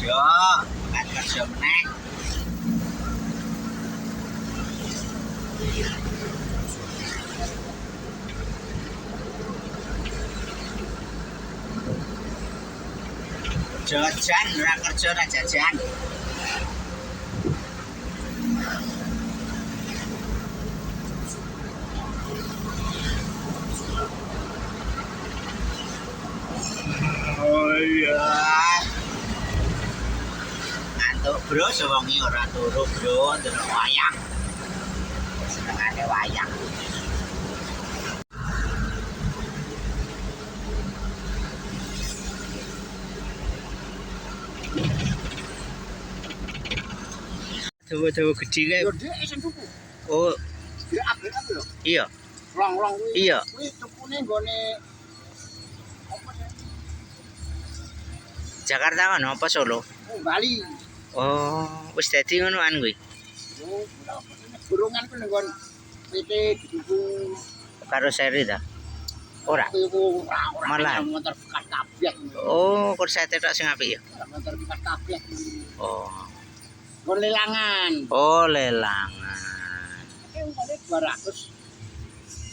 kerja, kan kerja meneh. Jajan, ora kerja ora jajan. Oh iya. Ngantuk bro, sewengi ora turu bro, ndelok wayang. Senengane wayang. Dawa-dawa gede kae. Yo dhek sing tuku. Oh, Dhek update apa lho? iya. Rong-rong kuwi. Iya. Kuwi tukune nggone apa sih? Jakarta kan apa Solo? Oh, Bali. Oh, wis dadi ngonoan kuwi. Oh, burungan ku nggon PT dituku Karo seri ta? Ora. kuwi Malah. motor bekas kabeh. Oh, kursete tok sing apik ya. Motor bekas kabeh. Oh. Nggon lelangan. Oh, lelangan. Iki umpamane 200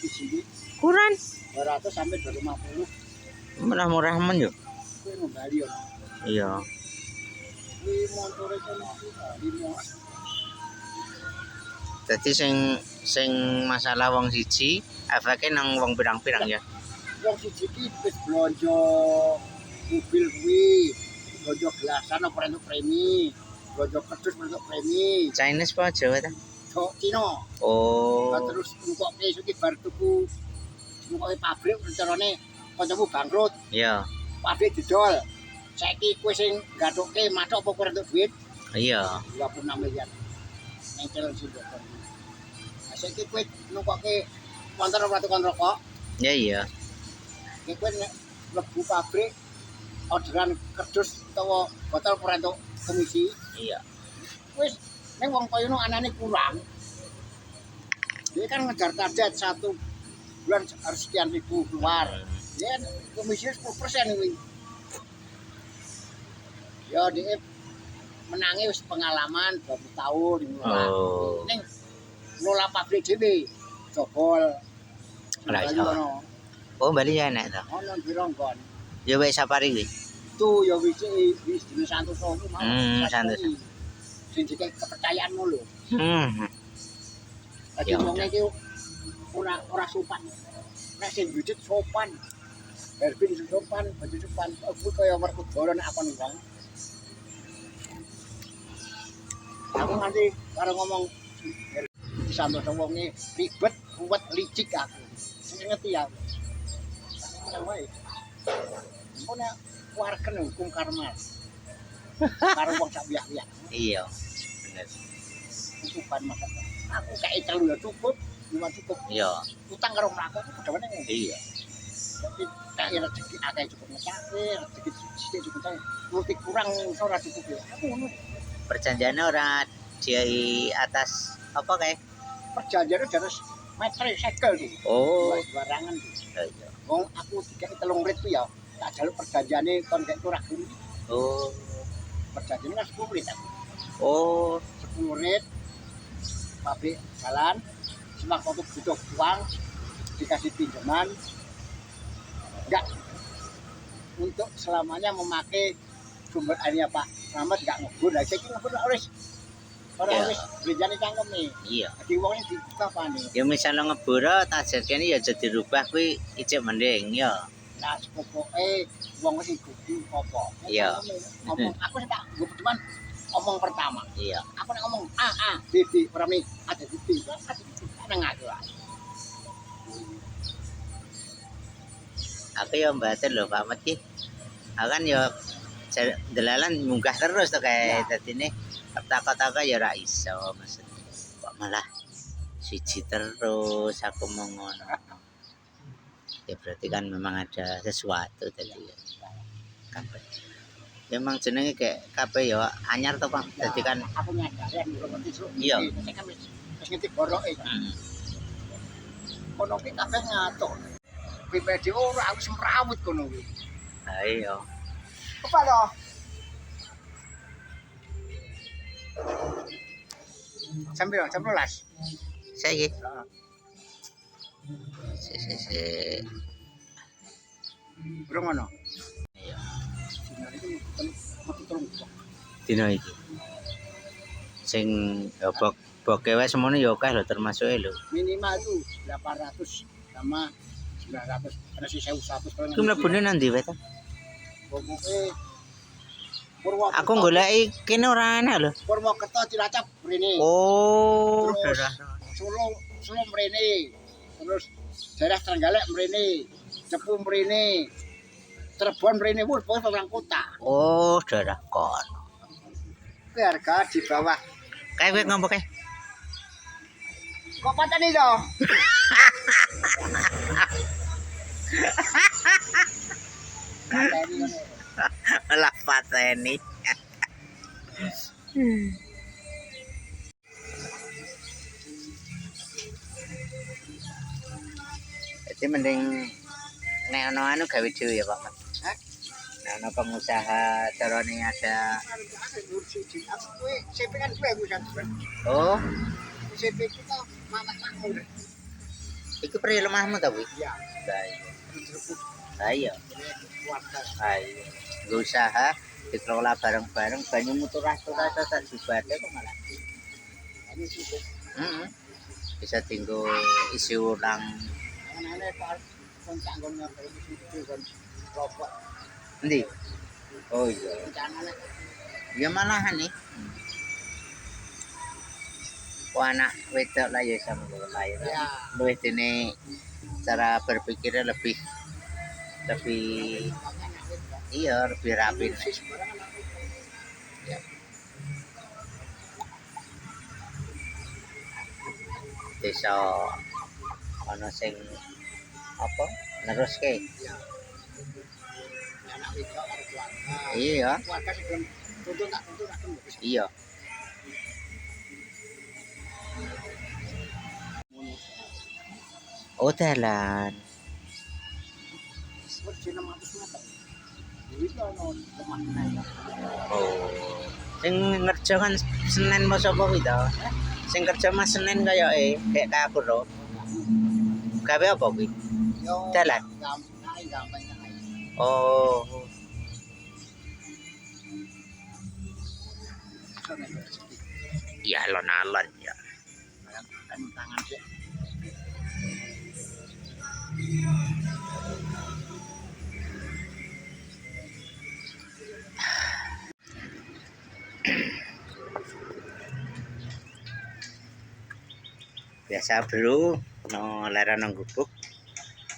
di sini. Kurang 200 sampai 250. murah-murah men yo. Kuwi nang Bali yo. Iya. Kuwi motor itu Bali mo. Dadi sing masalah wong siji, efeke nang wong pirang-pirang ya. Wong siji iki wis blonjo mobil kuwi, blonjo gelasan apa entuk premi, blonjo kerdus entuk premi. Chinese apa Jawa ta? Cok Cina. Oh. Nah, terus nukoke iki bar tuku nukoke pabrik rencanane kancamu bangkrut, Iya. pabrik didol. Saiki kowe sing gathuke mathok apa kowe entuk duit Iya. 26 miliar. Nang celon sing dokter. Saiki kowe nukoke motor ora tukang rokok. Ya iya. Iki kowe nek mlebu pabrik orderan kerdus utawa botol ora entuk komisi. Iya. Wis ning wong kaya ngono anane kurang. Dia kan ngejar target 1 bulan harus sekian ribu keluar. Dia komisi 10% kuwi. Ya dia menangi wis pengalaman 20 tahun ngono. Oh. Ning nolak pabrik dhewe jobol. Ora iso. Ono Oh, Bali ya enak to. dironggon. Ya wis safari kuwi. Itu ya wis jenis Santoso itu mau. Santoso. Sing dikek kepercayaanmu lho. Dadi Ya, wong udah. iki ora sopan. Nek sing budget sopan. Herbin sopan, baju sopan. Aku kaya werkudara nek aku wong. Aku nanti karo ngomong Santoso wonge ribet, kuwat, licik aku. Sing ngerti aku. Wae. Pokoknya warga hukum karma. Karo wong sak biak-biak. Iya. Bener. Cukupan masak. Aku kayak telu ya cukup, cuma cukup. Iya. Utang karo mlaku aku udah meneng. Iya. Tapi kayak rezeki akeh cukup ngecake, rezeki sithik cukup kae. Multi kurang ora cukup ya. Aku ngono. Perjanjiannya ora di atas apa kayak? Perjanjiane harus meter sekel tuh. Oh. Barangan tuh. Iya. Wong aku dikek 3 menit ku ya. Tak jaluk perjanjiane kon kek ora guni. Oh. Perjanjiane kan 10 menit aku. Oh. 10 menit pabrik jalan cuma waktu butuh uang dikasih pinjaman enggak untuk selamanya memakai sumber airnya Pak Rahmat enggak ngebur lah saya ngebur harus orang Ya. harus berjani cangkem nih Iya. jadi uangnya dibuka apa nih Ya misalnya ngebura target kene ya jadi dirubah kuwi ijek mending ya. nah sepopoke uang masih gugu apa Iya. ngomong aku sih tak gue cuman ngomong pertama Iya. aku nek ngomong A B B orang nih ada B B nang aku lah Aku ya mbaten lho Pak Mat ki. Aku kan ya delalan munggah terus tuh kayak dadine kota-kota ya ora iso maksudnya. Kok malah siji terus aku mau ngono. Ya berarti kan memang ada sesuatu tadi ya. Kabeh. Ya memang jenenge kayak kabeh ya anyar to Pak. Dadi kan aku nyadar belum ngerti so. Iya. Saya kan wis ngerti boroke. Kono ki kabeh ngatur. PPD ora aku semrawut kono kuwi. ha iya. Apa to? Sambil jam 12. Saiki. Heeh. Si. Burung ngono. Iya. Dina iki metu terus. Dino iki. Sing boke wae semono ya akeh lho termasuk lho. Minimal itu 800 sama 900. Ada sih 1100 kalau Ku mlebune nang ndi wae ta? Pokoknya Purwokerto. Aku goleki kene ora enak lho. Purwokerto Cilacap mrene. Oh, Terus daerah. Solo mrene. Terus daerah Trenggalek mrene. Cepu mrene. Cirebon mrene wis pokoke orang kota. Oh, daerah kon. Kuwi harga di bawah. Kae kowe ngompo kae? Kok pateni to? Pateni ngono. Lah pateni. Jadi mending nek ono anu gawe dhewe ya, Pak. Hah? Nek ono pengusaha carane ada. Kowe CP kan kowe kan. Oh, CP kita makmur. iku pri lemahmu ta kuwi? Ya. Lah iya. Lah iya. Keluarga. Ah, iya. Nggak usaha dikelola bareng-bareng banyu muturah-turah tak jubate kok malah. Ini sih. Bisa tinggal isi ulang. Aneh-aneh Pak. Kon canggonnya kayak gitu kan. Rokok. Endi? Oh iya. Rencananya Ya malahan nih. Wah anak wedok lah ya sama lain. ya. Luwih dene cara berpikirnya lebih iya lebih rapi. Ya. Desa ana sing apa neruske. Anak itu harus keluarga. Iya, Keluarga sih belum tuntut tak iya. Oh dalan. Wes 600 meter. Itu ono lemah. Oh. Sing ngerja kan Senin apa sapa kuwi to? Sing kerja Mas Senin kayak aku lho. Gawe apa kuwi? Yo Dalan. gampang. Oh. Ya alon-alon ya. Kan tangan sih. Biasa bro, no lara nang gubuk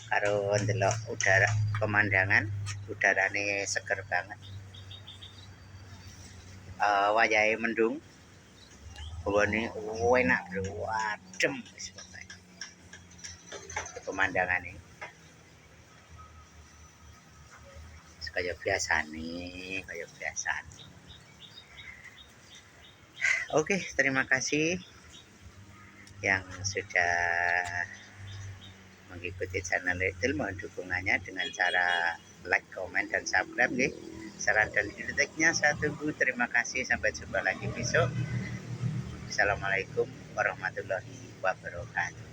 karo ndelok udara pemandangan, udarane seger banget. Wayahe mendung. Bawane enak bro, adem wis pokoke. Pemandangane. Kaya biasane. Oke, terima kasih yang sudah mengikuti channel Lidl. Mohon dukungannya dengan cara like, komen, dan subscribe nggih. Saran dan kritiknya saya tunggu. Terima kasih, sampai jumpa lagi besok. Assalamualaikum warahmatullahi wabarakatuh.